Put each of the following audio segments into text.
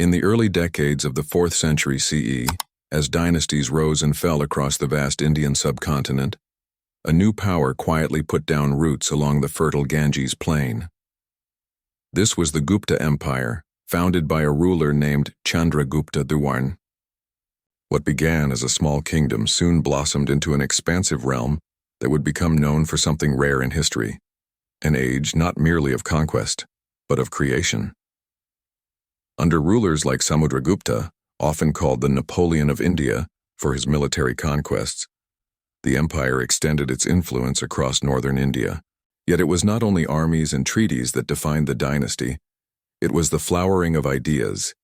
In the early decades of the 4th century CE, as dynasties rose and fell across the vast Indian subcontinent, a new power quietly put down roots along the fertile Ganges plain. This was the Gupta Empire, founded by a ruler named Chandragupta I. What began as a small kingdom soon blossomed into an expansive realm that would become known for something rare in history, an age not merely of conquest, but of creation. Under rulers like Samudragupta, often called the Napoleon of India for his military conquests, the empire extended its influence across northern India. Yet it was not only armies and treaties that defined the dynasty, it was the flowering of ideas.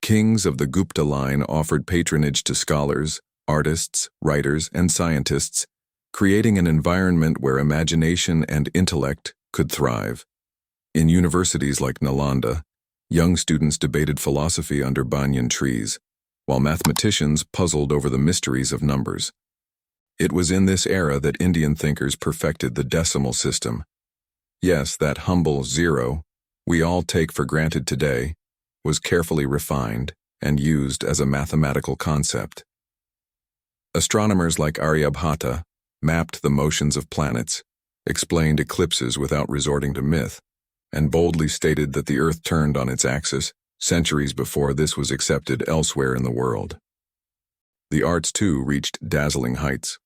Kings of the Gupta line offered patronage to scholars, artists, writers, and scientists, creating an environment where imagination and intellect could thrive. In universities like Nalanda, young students debated philosophy under banyan trees, while mathematicians puzzled over the mysteries of numbers. It was in this era that Indian thinkers perfected the decimal system. Yes, that humble zero we all take for granted today was carefully refined and used as a mathematical concept. Astronomers like Aryabhata mapped the motions of planets, explained eclipses without resorting to myth, and boldly stated that the Earth turned on its axis centuries before this was accepted elsewhere in the world. The arts, too, reached dazzling heights.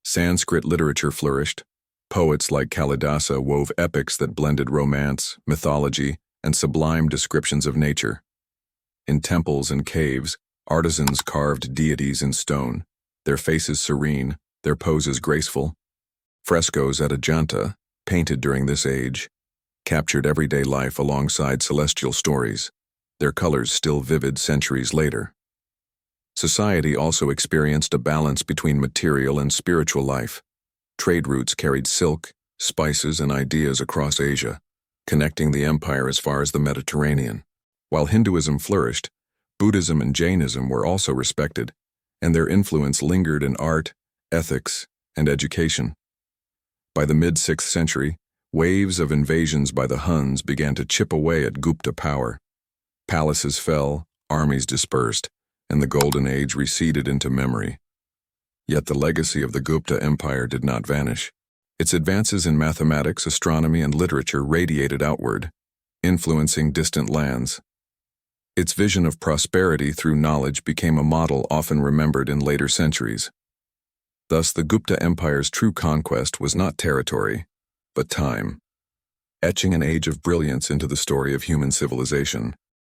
Sanskrit literature flourished. Poets like Kalidasa wove epics that blended romance, mythology, and sublime descriptions of nature. In temples and caves, artisans carved deities in stone, their faces serene, their poses graceful. Frescoes at Ajanta, painted during this age, captured everyday life alongside celestial stories, their colors still vivid centuries later. Society also experienced a balance between material and spiritual life. Trade routes carried silk, spices, and ideas across Asia, connecting the empire as far as the Mediterranean. While Hinduism flourished, Buddhism and Jainism were also respected, and their influence lingered in art, ethics, and education. By the mid-6th century, waves of invasions by the Huns began to chip away at Gupta power. Palaces fell, armies dispersed, and the Golden Age receded into memory. Yet the legacy of the Gupta Empire did not vanish. Its advances in mathematics, astronomy, and literature radiated outward, influencing distant lands. Its vision of prosperity through knowledge became a model often remembered in later centuries. Thus, the Gupta Empire's true conquest was not territory, but time, etching an age of brilliance into the story of human civilization.